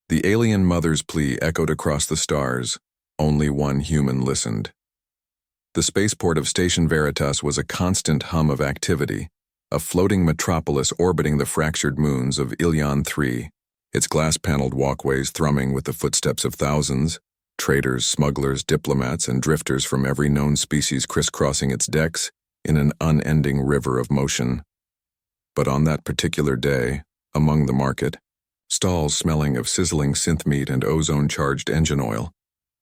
The alien mother's plea echoed across the stars. Only one human listened. The spaceport of Station Veritas was a constant hum of activity, a floating metropolis orbiting the fractured moons of Ilion 3, its glass-paneled walkways thrumming with the footsteps of thousands, traders, smugglers, diplomats, and drifters from every known species crisscrossing its decks in an unending river of motion. But on that particular day, among the market, stalls smelling of sizzling synth meat and ozone-charged engine oil,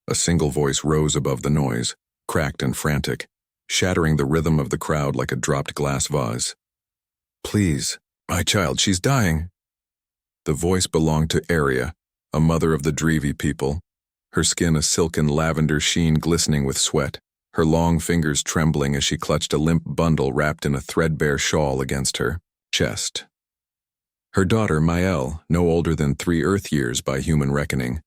a single voice rose above the noise, cracked and frantic, shattering the rhythm of the crowd like a dropped glass vase. "Please, my child, she's dying." The voice belonged to Aria, a mother of the Drevi people, her skin a silken lavender sheen glistening with sweat, her long fingers trembling as she clutched a limp bundle wrapped in a threadbare shawl against her chest. Her daughter, Maëlle, no older than 3 Earth years by human reckoning,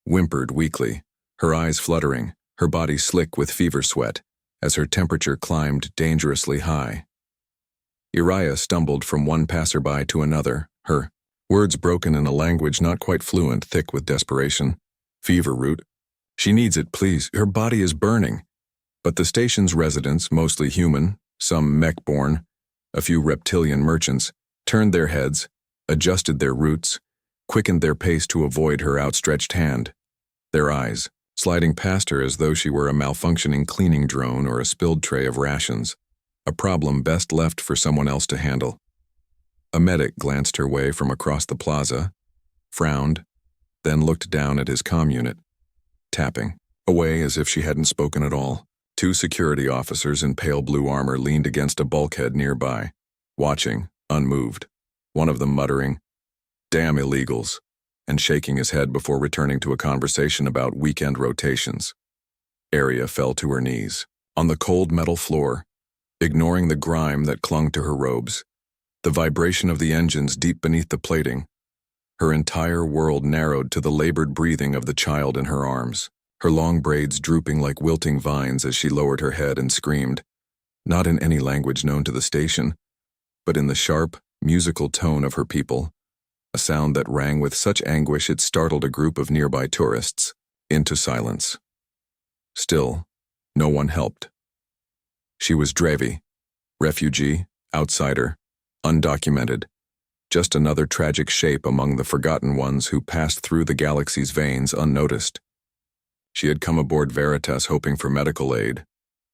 whimpered weakly, her eyes fluttering, her body slick with fever sweat, as her temperature climbed dangerously high. Uriah stumbled from one passerby to another, her words broken in a language not quite fluent, thick with desperation. "Fever root. She needs it, please. Her body is burning." But the station's residents, mostly human, some mech-born, a few reptilian merchants, turned their heads, adjusted their routes, quickened their pace to avoid her outstretched hand, their eyes sliding past her as though she were a malfunctioning cleaning drone or a spilled tray of rations, a problem best left for someone else to handle. A medic glanced her way from across the plaza, frowned, then looked down at his comm unit, tapping away as if she hadn't spoken at all. 2 security officers in pale blue armor leaned against a bulkhead nearby, watching, unmoved, one of them muttering, "Damn illegals," and shaking his head before returning to a conversation about weekend rotations. Aria fell to her knees, on the cold metal floor, ignoring the grime that clung to her robes, the vibration of the engines deep beneath the plating. Her entire world narrowed to the labored breathing of the child in her arms, her long braids drooping like wilting vines as she lowered her head and screamed, not in any language known to the station, but in the sharp, musical tone of her people, a sound that rang with such anguish it startled a group of nearby tourists into silence. Still, no one helped. She was Drevi, refugee, outsider, undocumented, just another tragic shape among the forgotten ones who passed through the galaxy's veins unnoticed. She had come aboard Veritas hoping for medical aid,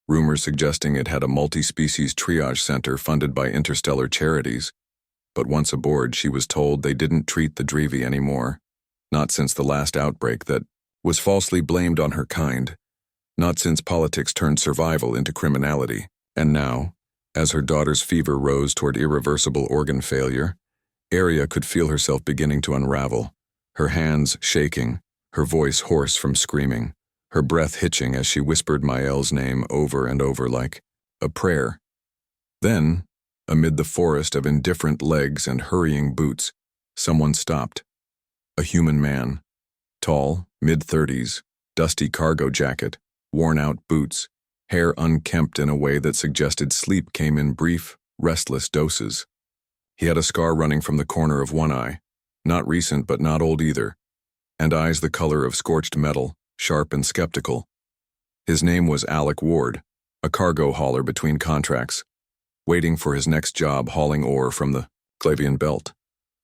rumors suggesting it had a multi-species triage center funded by interstellar charities. But once aboard, she was told they didn't treat the Drevi anymore, not since the last outbreak that was falsely blamed on her kind, not since politics turned survival into criminality. And now, as her daughter's fever rose toward irreversible organ failure, Aria could feel herself beginning to unravel, her hands shaking, her voice hoarse from screaming, her breath hitching as she whispered Maëlle's name over and over like a prayer. Then, amid the forest of indifferent legs and hurrying boots, someone stopped. A human man, tall, mid-30s, dusty cargo jacket, worn-out boots, hair unkempt in a way that suggested sleep came in brief, restless doses. He had a scar running from the corner of one eye, not recent but not old either, and eyes the color of scorched metal, sharp and skeptical. His name was Alec Ward, a cargo hauler between contracts, waiting for his next job hauling ore from the Clavian Belt,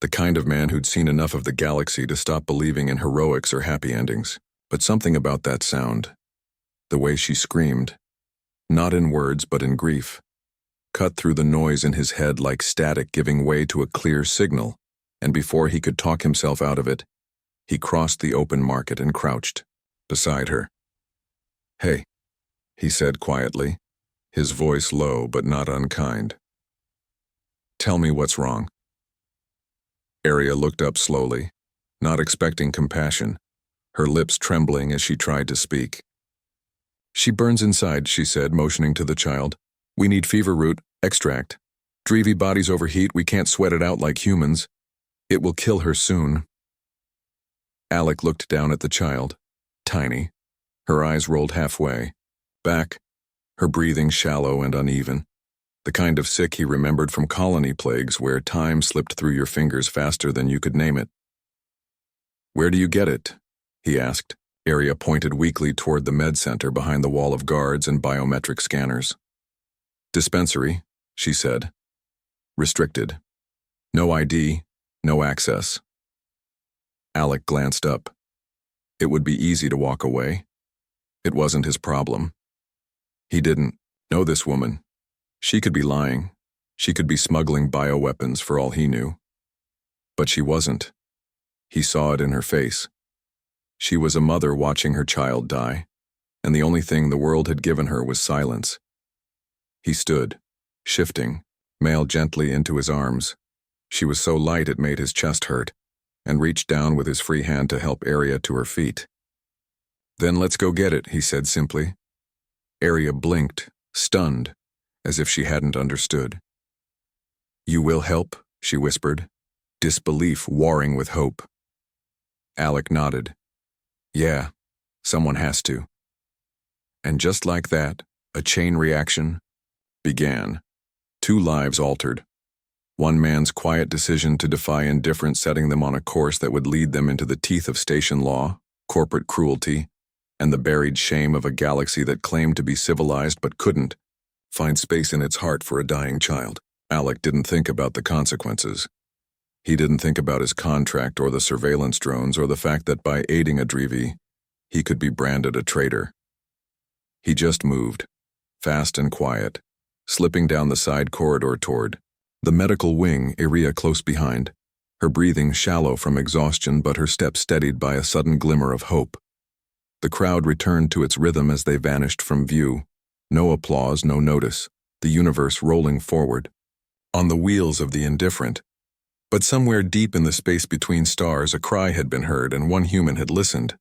the kind of man who'd seen enough of the galaxy to stop believing in heroics or happy endings. But something about that sound, the way she screamed, not in words but in grief, cut through the noise in his head like static giving way to a clear signal, and before he could talk himself out of it, he crossed the open market and crouched beside her. "Hey," he said quietly, his voice low but not unkind. "Tell me what's wrong." Aria looked up slowly, not expecting compassion, her lips trembling as she tried to speak. "She burns inside," she said, motioning to the child. "We need fever root, extract. Drevi bodies overheat, we can't sweat it out like humans. It will kill her soon." Alec looked down at the child, tiny, her eyes rolled halfway, back, her breathing shallow and uneven, the kind of sick he remembered from colony plagues where time slipped through your fingers faster than you could name it. "Where do you get it?" he asked. Area pointed weakly toward the med center behind the wall of guards and biometric scanners. "Dispensary," she said. "Restricted. No ID, no access." Alec glanced up. It would be easy to walk away. It wasn't his problem. He didn't know this woman. She could be lying. She could be smuggling bioweapons for all he knew. But she wasn't. He saw it in her face. She was a mother watching her child die, and the only thing the world had given her was silence. He stood, shifting, Mail gently into his arms. She was so light it made his chest hurt, and reached down with his free hand to help Arya to her feet. "Then let's go get it," he said simply. Arya blinked, stunned, as if she hadn't understood. "You will help?" she whispered, disbelief warring with hope. Alec nodded. "Yeah, someone has to." And just like that, a chain reaction began. 2 lives altered. One man's quiet decision to defy indifference, setting them on a course that would lead them into the teeth of station law, corporate cruelty, and the buried shame of a galaxy that claimed to be civilized but couldn't find space in its heart for a dying child. Alec didn't think about the consequences. He didn't think about his contract or the surveillance drones or the fact that by aiding Adrivi, he could be branded a traitor. He just moved, fast and quiet, slipping down the side corridor toward the medical wing, Arya close behind, her breathing shallow from exhaustion but her steps steadied by a sudden glimmer of hope. The crowd returned to its rhythm as they vanished from view. No applause, no notice, the universe rolling forward, on the wheels of the indifferent. But somewhere deep in the space between stars, a cry had been heard and one human had listened.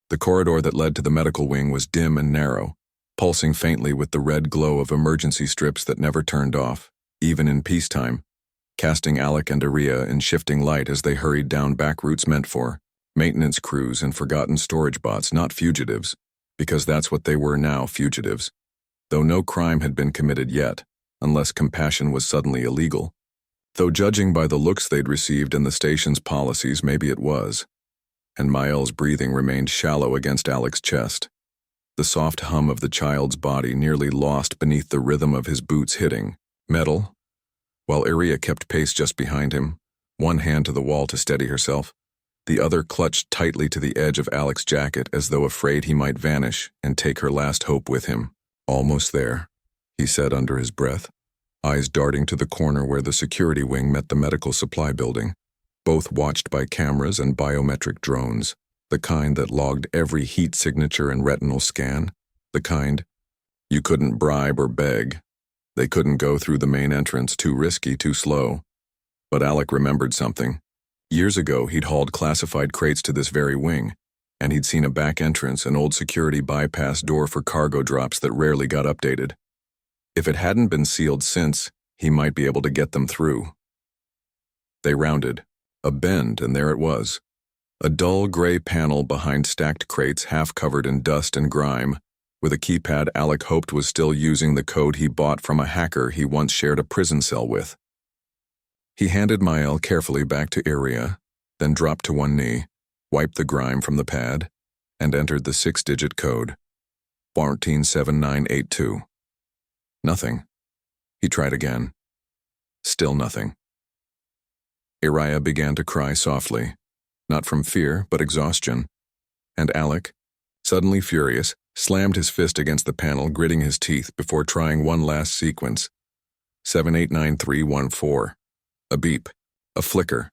The corridor that led to the medical wing was dim and narrow, pulsing faintly with the red glow of emergency strips that never turned off, even in peacetime, casting Alec and Arya in shifting light as they hurried down back routes meant for maintenance crews and forgotten storage bots, not fugitives, because that's what they were now, fugitives. Though no crime had been committed yet, unless compassion was suddenly illegal. Though judging by the looks they'd received and the station's policies, maybe it was. And Mael's breathing remained shallow against Alec's chest. The soft hum of the child's body nearly lost beneath the rhythm of his boots hitting metal, while Arya kept pace just behind him, one hand to the wall to steady herself, the other clutched tightly to the edge of Alec's jacket as though afraid he might vanish and take her last hope with him. "Almost there," he said under his breath, eyes darting to the corner where the security wing met the medical supply building, both watched by cameras and biometric drones, the kind that logged every heat signature and retinal scan, the kind you couldn't bribe or beg. They couldn't go through the main entrance, too risky, too slow. But Alec remembered something. Years ago, he'd hauled classified crates to this very wing, and he'd seen a back entrance, an old security bypass door for cargo drops that rarely got updated. If it hadn't been sealed since, he might be able to get them through. They rounded a bend, and there it was. A dull gray panel behind stacked crates half covered in dust and grime, with a keypad Alec hoped was still using the code he bought from a hacker he once shared a prison cell with. He handed Mael carefully back to Arya, then dropped to one knee, wiped the grime from the pad, and entered the 6-digit code. 147982. Nothing. He tried again. Still nothing. Arya began to cry softly, not from fear, but exhaustion. And Alec, suddenly furious, slammed his fist against the panel, gritting his teeth before trying one last sequence. 789314. A beep. A flicker.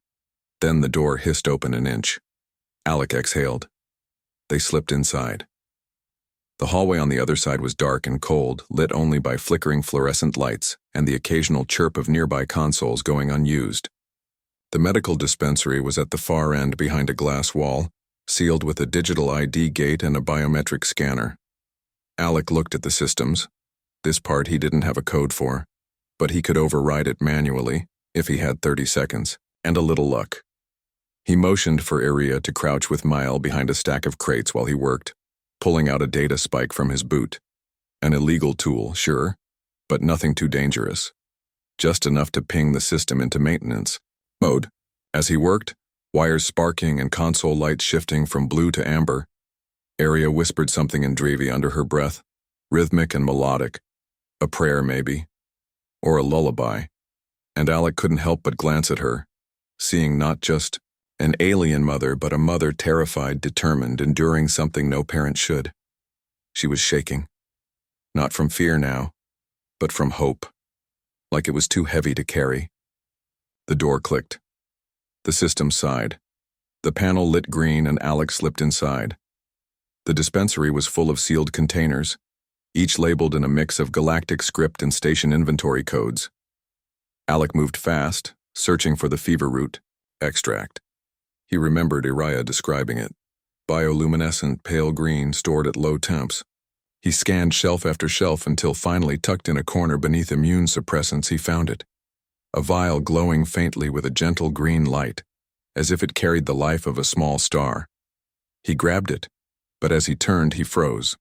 Then the door hissed open an inch. Alec exhaled. They slipped inside. The hallway on the other side was dark and cold, lit only by flickering fluorescent lights and the occasional chirp of nearby consoles going unused. The medical dispensary was at the far end behind a glass wall, sealed with a digital ID gate and a biometric scanner. Alec looked at the systems. This part he didn't have a code for, but he could override it manually if he had 30 seconds and a little luck. He motioned for Arya to crouch with Mael behind a stack of crates while he worked, pulling out a data spike from his boot. An illegal tool, sure, but nothing too dangerous. Just enough to ping the system into maintenance mode. As he worked, wires sparking and console lights shifting from blue to amber. Arya whispered something in Drevi under her breath, rhythmic and melodic. A prayer, maybe. Or a lullaby. And Alec couldn't help but glance at her, seeing not just an alien mother, but a mother terrified, determined, enduring something no parent should. She was shaking. Not from fear now, but from hope. Like it was too heavy to carry. The door clicked. The system sighed. The panel lit green and Alec slipped inside. The dispensary was full of sealed containers, each labeled in a mix of galactic script and station inventory codes. Alec moved fast, searching for the fever root extract. He remembered Arya describing it. Bioluminescent, pale green, stored at low temps. He scanned shelf after shelf until finally, tucked in a corner beneath immune suppressants, he found it. A vial glowing faintly with a gentle green light, as if it carried the life of a small star. He grabbed it, but as he turned, he froze.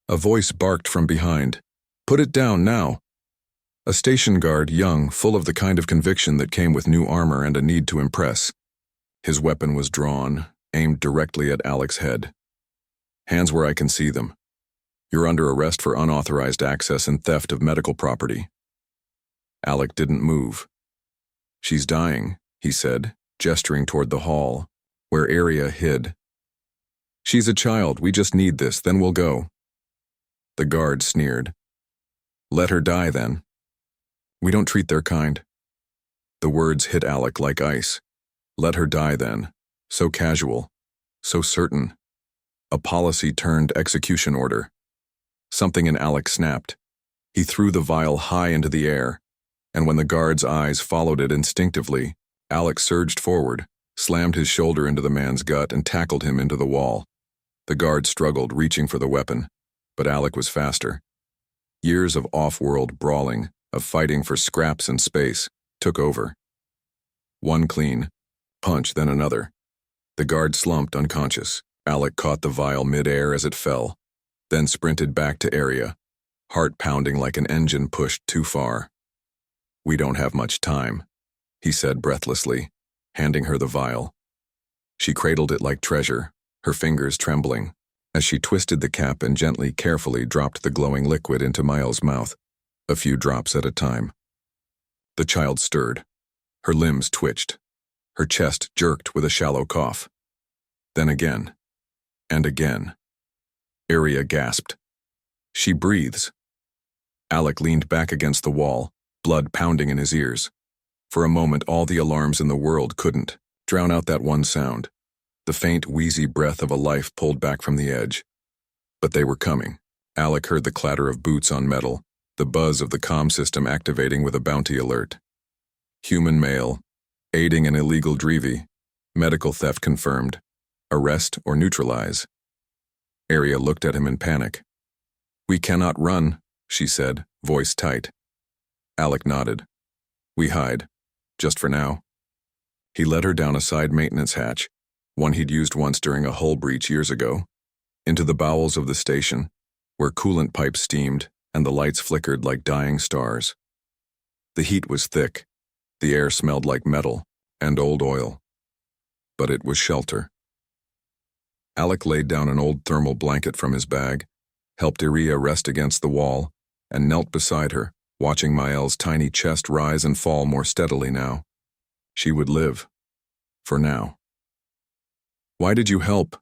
A voice barked from behind. "Put it down now." A station guard, young, full of the kind of conviction that came with new armor and a need to impress. His weapon was drawn, aimed directly at Alec's head. "Hands where I can see them. You're under arrest for unauthorized access and theft of medical property." Alec didn't move. "She's dying," he said, gesturing toward the hall, where Arya hid. "She's a child, we just need this, then we'll go." The guard sneered. "Let her die, then. We don't treat their kind." The words hit Alec like ice. Let her die, then. So casual. So certain. A policy turned execution order. Something in Alec snapped. He threw the vial high into the air, and when the guard's eyes followed it instinctively, Alec surged forward, slammed his shoulder into the man's gut, and tackled him into the wall. The guard struggled, reaching for the weapon, but Alec was faster. Years of off-world brawling, of fighting for scraps in space, took over. One clean punch, then another. The guard slumped unconscious. Alec caught the vial mid-air as it fell, then sprinted back to Arya, heart pounding like an engine pushed too far. "We don't have much time," he said breathlessly, handing her the vial. She cradled it like treasure, her fingers trembling, as she twisted the cap and gently, carefully dropped the glowing liquid into Miles' mouth, a few drops at a time. The child stirred. Her limbs twitched. Her chest jerked with a shallow cough. Then again, and again. Arya gasped. "She breathes." Alec leaned back against the wall, blood pounding in his ears. For a moment, all the alarms in the world couldn't drown out that one sound, the faint, wheezy breath of a life pulled back from the edge. But they were coming. Alec heard the clatter of boots on metal, the buzz of the comm system activating with a bounty alert. Human male, aiding an illegal Drevi, medical theft confirmed, arrest or neutralize. Arya looked at him in panic. "We cannot run," she said, voice tight. Alec nodded. "We hide, just for now." He led her down a side maintenance hatch, one he'd used once during a hull breach years ago, into the bowels of the station, where coolant pipes steamed and the lights flickered like dying stars. The heat was thick. The air smelled like metal and old oil. But it was shelter. Alec laid down an old thermal blanket from his bag, helped Arya rest against the wall, and knelt beside her, watching Mael's tiny chest rise and fall more steadily now. She would live. For now. "Why did you help?"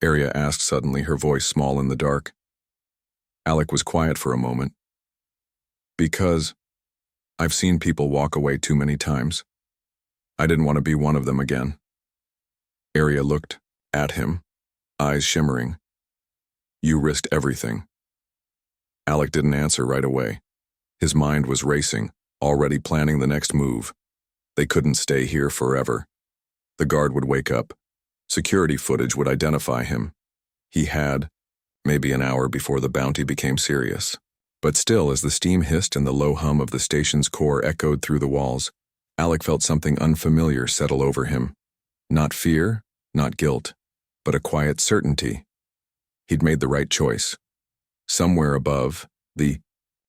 Arya asked suddenly, her voice small in the dark. Alec was quiet for a moment. "Because I've seen people walk away too many times. I didn't want to be one of them again." Arya looked at him, eyes shimmering. "You risked everything." Alec didn't answer right away. His mind was racing, already planning the next move. They couldn't stay here forever. The guard would wake up. Security footage would identify him. He had, maybe an hour before the bounty became serious. But still, as the steam hissed and the low hum of the station's core echoed through the walls, Alec felt something unfamiliar settle over him. Not fear, not guilt, but a quiet certainty. He'd made the right choice. Somewhere above, the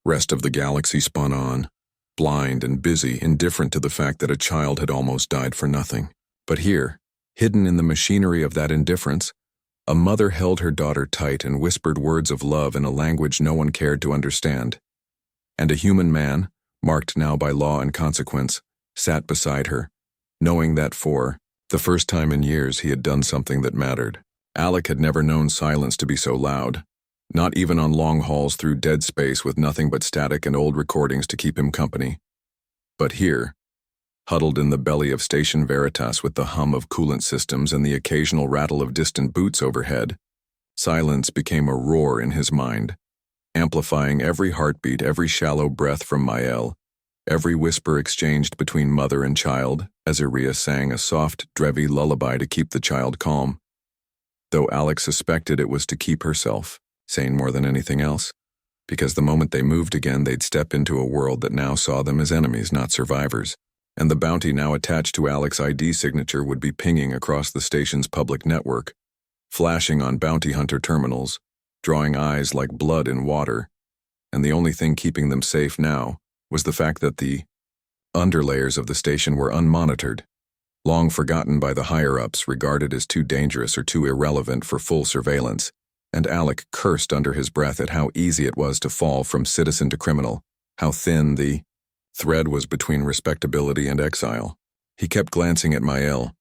rest of the galaxy spun on, blind and busy, indifferent to the fact that a child had almost died for nothing. But here, hidden in the machinery of that indifference, a mother held her daughter tight and whispered words of love in a language no one cared to understand. And a human man, marked now by law and consequence, sat beside her, knowing that for the first time in years he had done something that mattered. Alec had never known silence to be so loud, not even on long hauls through dead space with nothing but static and old recordings to keep him company. But here, huddled in the belly of Station Veritas with the hum of coolant systems and the occasional rattle of distant boots overhead, silence became a roar in his mind, amplifying every heartbeat, every shallow breath from Mael, every whisper exchanged between mother and child as Iria sang a soft, dreamy lullaby to keep the child calm. Though Alec suspected it was to keep herself sane more than anything else, because the moment they moved again they'd step into a world that now saw them as enemies, not survivors, and the bounty now attached to Alec's ID signature would be pinging across the station's public network, flashing on bounty hunter terminals, drawing eyes like blood in water, and the only thing keeping them safe now was the fact that the underlayers of the station were unmonitored, long forgotten by the higher-ups, regarded as too dangerous or too irrelevant for full surveillance, and Alec cursed under his breath at how easy it was to fall from citizen to criminal, how thin the thread was between respectability and exile. He kept glancing at Mael.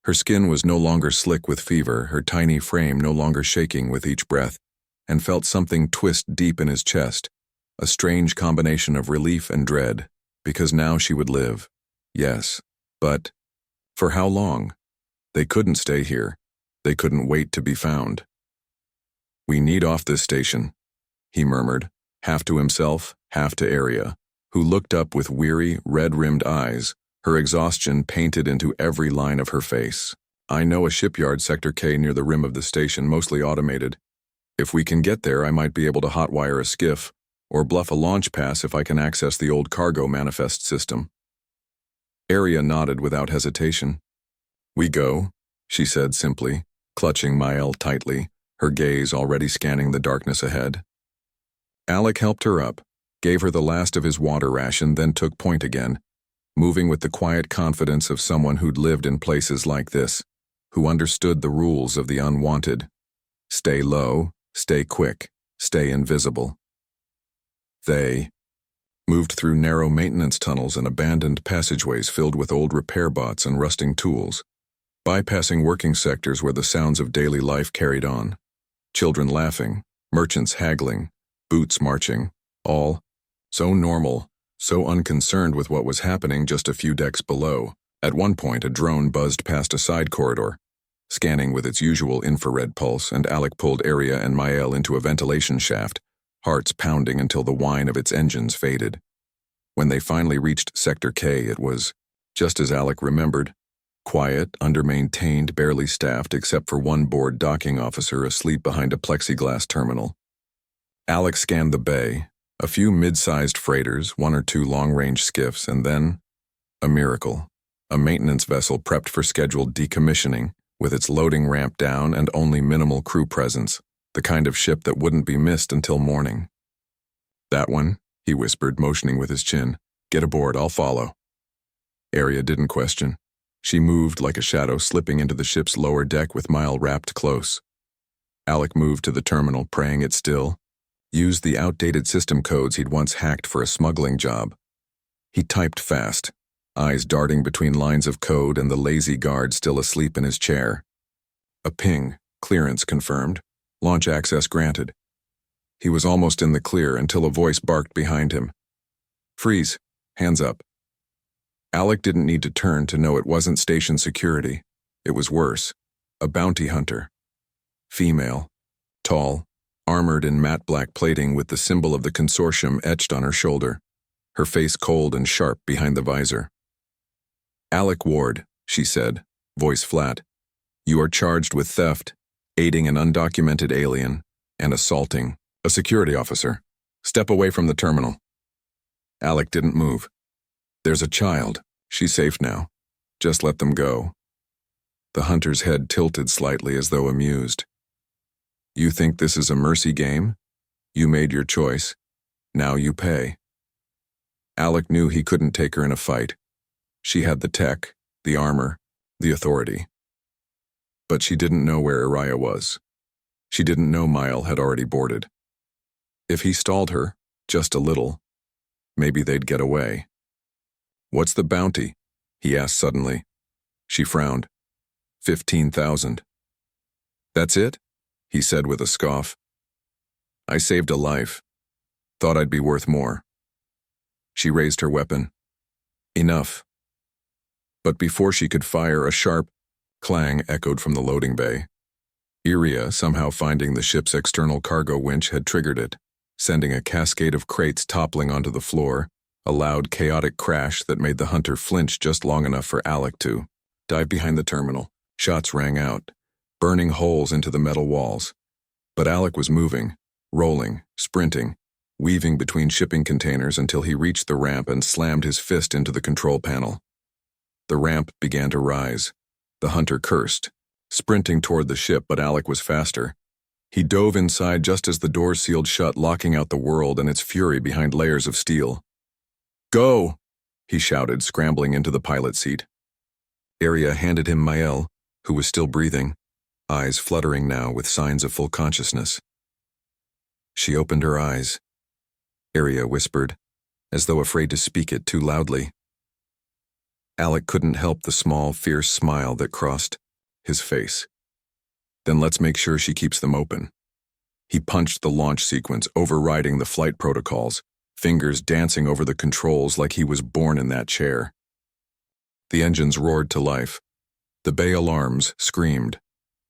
Her skin was no longer slick with fever, her tiny frame no longer shaking with each breath, and felt something twist deep in his chest, a strange combination of relief and dread, because now she would live. Yes, but for how long? They couldn't stay here. They couldn't wait to be found. "We need off this station," he murmured, half to himself, half to Aria, who looked up with weary, red-rimmed eyes, her exhaustion painted into every line of her face. "I know a shipyard, Sector K, near the rim of the station, mostly automated. If we can get there, I might be able to hotwire a skiff, or bluff a launch pass if I can access the old cargo manifest system." Aria nodded without hesitation. "We go," she said simply, clutching Mael tightly, her gaze already scanning the darkness ahead. Alec helped her up, gave her the last of his water ration, then took point again, moving with the quiet confidence of someone who'd lived in places like this, who understood the rules of the unwanted. Stay low, stay quick, stay invisible. They moved through narrow maintenance tunnels and abandoned passageways filled with old repair bots and rusting tools, bypassing working sectors where the sounds of daily life carried on. Children laughing, merchants haggling, boots marching, all so normal, so unconcerned with what was happening just a few decks below. At one point, a drone buzzed past a side corridor, scanning with its usual infrared pulse, and Alec pulled Aria and Mael into a ventilation shaft, hearts pounding until the whine of its engines faded. When they finally reached Sector K, it was just as Alec remembered. Quiet, under-maintained, barely staffed except for one bored docking officer asleep behind a plexiglass terminal. Alec scanned the bay, a few mid-sized freighters, one or two long-range skiffs, and then a miracle. A maintenance vessel prepped for scheduled decommissioning, with its loading ramp down and only minimal crew presence, the kind of ship that wouldn't be missed until morning. "That one," he whispered, motioning with his chin. "Get aboard, I'll follow." Aria didn't question. She moved like a shadow, slipping into the ship's lower deck with Mael wrapped close. Alec moved to the terminal, praying it still, used the outdated system codes he'd once hacked for a smuggling job. He typed fast, eyes darting between lines of code and the lazy guard still asleep in his chair. A ping, clearance confirmed, launch access granted. He was almost in the clear until a voice barked behind him. "Freeze, hands up." Alec didn't need to turn to know it wasn't station security. It was worse. A bounty hunter. Female. Tall. Armored in matte black plating with the symbol of the consortium etched on her shoulder. Her face cold and sharp behind the visor. "Alec Ward," she said, voice flat. "You are charged with theft, aiding an undocumented alien, and assaulting a security officer. Step away from the terminal." Alec didn't move. "There's a child. She's safe now. Just let them go." The hunter's head tilted slightly as though amused. "You think this is a mercy game? You made your choice. Now you pay." Alec knew he couldn't take her in a fight. She had the tech, the armor, the authority. But she didn't know where Araya was. She didn't know Mile had already boarded. If he stalled her, just a little, maybe they'd get away. "What's the bounty?" he asked suddenly. She frowned. 15,000. "That's it?" he said with a scoff. "I saved a life. Thought I'd be worth more." She raised her weapon. Enough. But before she could fire, a sharp clang echoed from the loading bay. Iria, somehow finding the ship's external cargo winch, had triggered it, sending a cascade of crates toppling onto the floor, a loud, chaotic crash that made the hunter flinch just long enough for Alec to dive behind the terminal. Shots rang out, burning holes into the metal walls. But Alec was moving, rolling, sprinting, weaving between shipping containers until he reached the ramp and slammed his fist into the control panel. The ramp began to rise. The hunter cursed, sprinting toward the ship, but Alec was faster. He dove inside just as the doors sealed shut, locking out the world and its fury behind layers of steel. "Go!" he shouted, scrambling into the pilot seat. Aria handed him Mael, who was still breathing, eyes fluttering now with signs of full consciousness. She opened her eyes. Aria whispered, as though afraid to speak it too loudly. Alec couldn't help the small, fierce smile that crossed his face. "Then let's make sure she keeps them open." He punched the launch sequence, overriding the flight protocols, fingers dancing over the controls like he was born in that chair. The engines roared to life. The bay alarms screamed.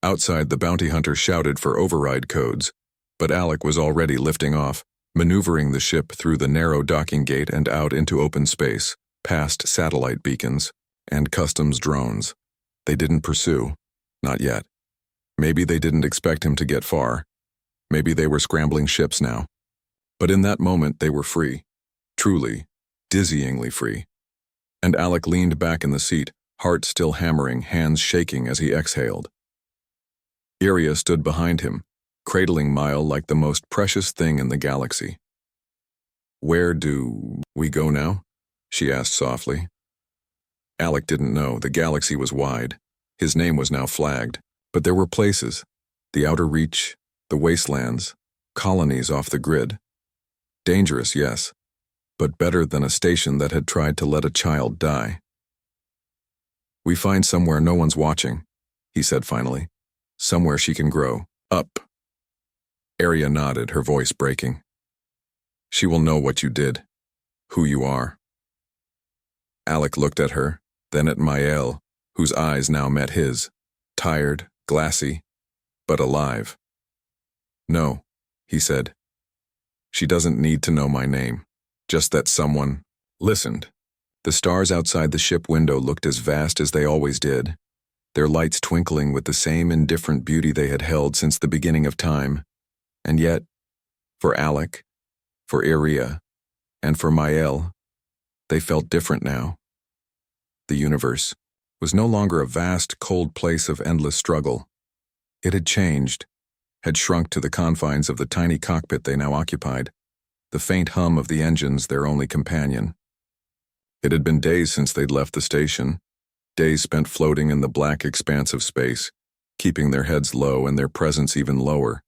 Outside, the bounty hunter shouted for override codes, but Alec was already lifting off, maneuvering the ship through the narrow docking gate and out into open space, past satellite beacons and customs drones. They didn't pursue. Not yet. Maybe they didn't expect him to get far. Maybe they were scrambling ships now. But in that moment, they were free. Truly, dizzyingly free. And Alec leaned back in the seat, heart still hammering, hands shaking as he exhaled. Iria stood behind him, cradling Mile like the most precious thing in the galaxy. "Where do we go now?" she asked softly. Alec didn't know. The galaxy was wide. His name was now flagged. But there were places. The outer reach, the wastelands, colonies off the grid. Dangerous, yes, but better than a station that had tried to let a child die. "We find somewhere no one's watching," he said finally. "Somewhere she can grow. Up." Aria nodded, her voice breaking. "She will know what you did, who you are." Alec looked at her, then at Mael, whose eyes now met his, tired, glassy, but alive. "No," he said. "She doesn't need to know my name, just that someone listened." The stars outside the ship window looked as vast as they always did, their lights twinkling with the same indifferent beauty they had held since the beginning of time. And yet, for Alec, for Iria, and for Mael, they felt different now. The universe was no longer a vast, cold place of endless struggle. It had changed, had shrunk to the confines of the tiny cockpit they now occupied, the faint hum of the engines their only companion. It had been days since they'd left the station, days spent floating in the black expanse of space, keeping their heads low and their presence even lower.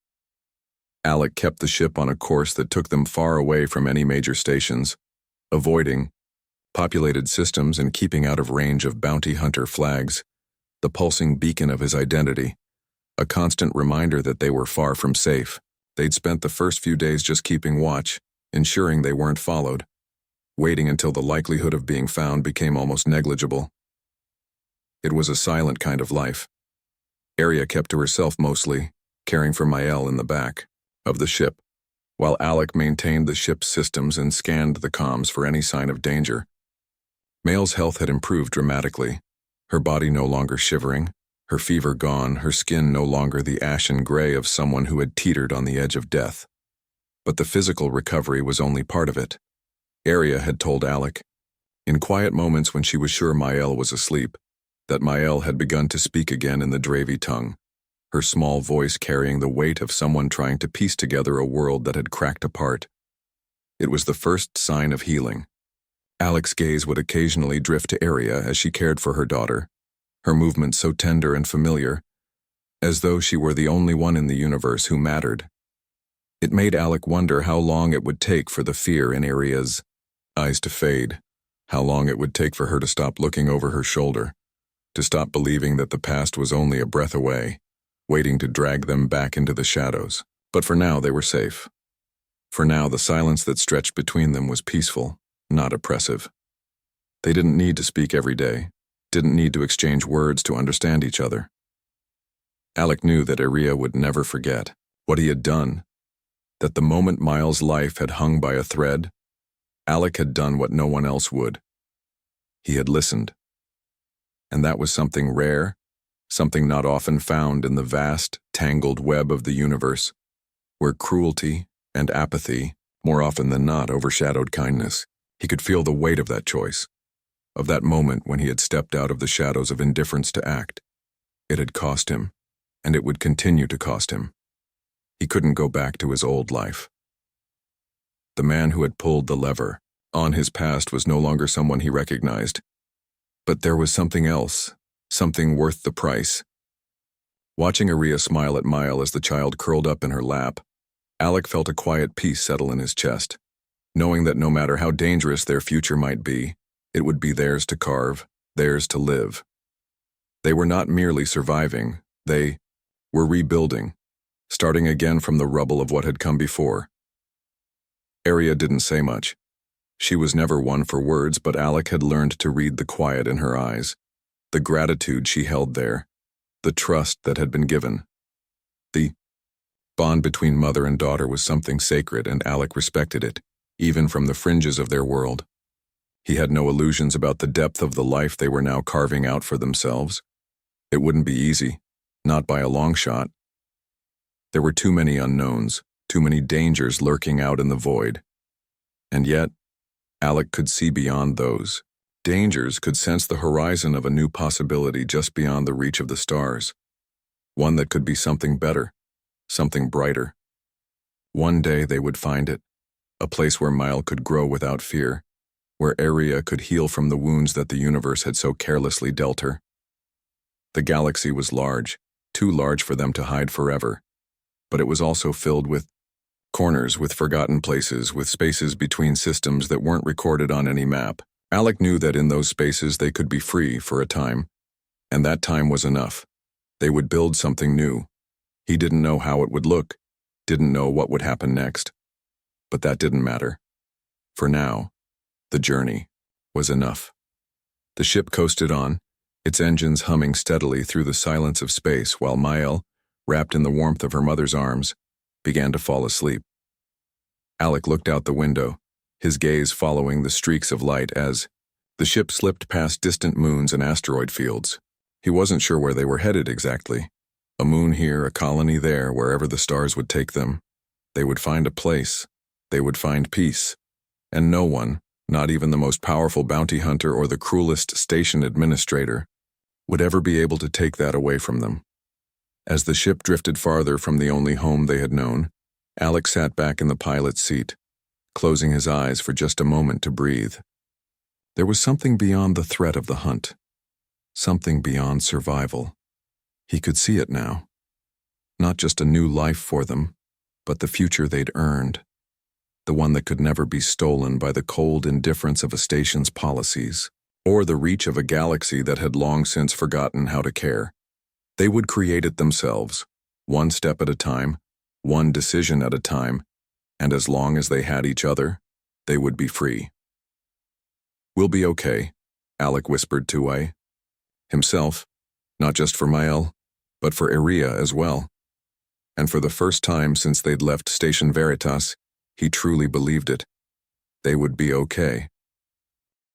Alec kept the ship on a course that took them far away from any major stations, avoiding populated systems and keeping out of range of bounty hunter flags, the pulsing beacon of his identity, a constant reminder that they were far from safe. They'd spent the first few days just keeping watch, ensuring they weren't followed, waiting until the likelihood of being found became almost negligible. It was a silent kind of life. Aria kept to herself mostly, caring for Mael in the back of the ship, while Alec maintained the ship's systems and scanned the comms for any sign of danger. Mael's health had improved dramatically, her body no longer shivering, her fever gone, her skin no longer the ashen gray of someone who had teetered on the edge of death. But the physical recovery was only part of it. Aria had told Alec, in quiet moments when she was sure Mael was asleep, that Mael had begun to speak again in the Dravi tongue, her small voice carrying the weight of someone trying to piece together a world that had cracked apart. It was the first sign of healing. Alec's gaze would occasionally drift to Aria as she cared for her daughter, her movements so tender and familiar, as though she were the only one in the universe who mattered. It made Alec wonder how long it would take for the fear in Aria's eyes to fade, how long it would take for her to stop looking over her shoulder, to stop believing that the past was only a breath away, waiting to drag them back into the shadows. But for now they were safe. For now the silence that stretched between them was peaceful, not oppressive. They didn't need to speak every day, didn't need to exchange words to understand each other. Alec knew that Aria would never forget what he had done, that the moment Miles' life had hung by a thread, Alec had done what no one else would. He had listened. And that was something rare, something not often found in the vast, tangled web of the universe, where cruelty and apathy, more often than not, overshadowed kindness. He could feel the weight of that choice, of that moment when he had stepped out of the shadows of indifference to act. It had cost him, and it would continue to cost him. He couldn't go back to his old life. The man who had pulled the lever on his past was no longer someone he recognized. But there was something else, something worth the price. Watching Aria smile at Mile as the child curled up in her lap, Alec felt a quiet peace settle in his chest, knowing that no matter how dangerous their future might be, it would be theirs to carve, theirs to live. They were not merely surviving, they were rebuilding, starting again from the rubble of what had come before. Aria didn't say much. She was never one for words, but Alec had learned to read the quiet in her eyes, the gratitude she held there, the trust that had been given. The bond between mother and daughter was something sacred, and Alec respected it, even from the fringes of their world. He had no illusions about the depth of the life they were now carving out for themselves. It wouldn't be easy, not by a long shot. There were too many unknowns, too many dangers lurking out in the void. And yet, Alec could see beyond those dangers, could sense the horizon of a new possibility just beyond the reach of the stars, one that could be something better, something brighter. One day they would find it, a place where Mile could grow without fear, where Aria could heal from the wounds that the universe had so carelessly dealt her. The galaxy was large, too large for them to hide forever, but it was also filled with corners, with forgotten places, with spaces between systems that weren't recorded on any map. Alec knew that in those spaces they could be free for a time, and that time was enough. They would build something new. He didn't know how it would look, didn't know what would happen next, but that didn't matter. For now, the journey was enough. The ship coasted on, its engines humming steadily through the silence of space, while Mael, wrapped in the warmth of her mother's arms, began to fall asleep. Alec looked out the window, his gaze following the streaks of light as the ship slipped past distant moons and asteroid fields. He wasn't sure where they were headed exactly. A moon here, a colony there, wherever the stars would take them. They would find a place. They would find peace. And no one, not even the most powerful bounty hunter or the cruelest station administrator, would ever be able to take that away from them. As the ship drifted farther from the only home they had known, Alec sat back in the pilot's seat, closing his eyes for just a moment to breathe. There was something beyond the threat of the hunt, something beyond survival. He could see it now. Not just a new life for them, but the future they'd earned, the one that could never be stolen by the cold indifference of a station's policies, or the reach of a galaxy that had long since forgotten how to care. They would create it themselves, one step at a time, one decision at a time, and as long as they had each other, they would be free. "We'll be okay," Alec whispered to Wei. Himself, not just for Mael, but for Aria as well. And for the first time since they'd left Station Veritas, he truly believed it. They would be okay.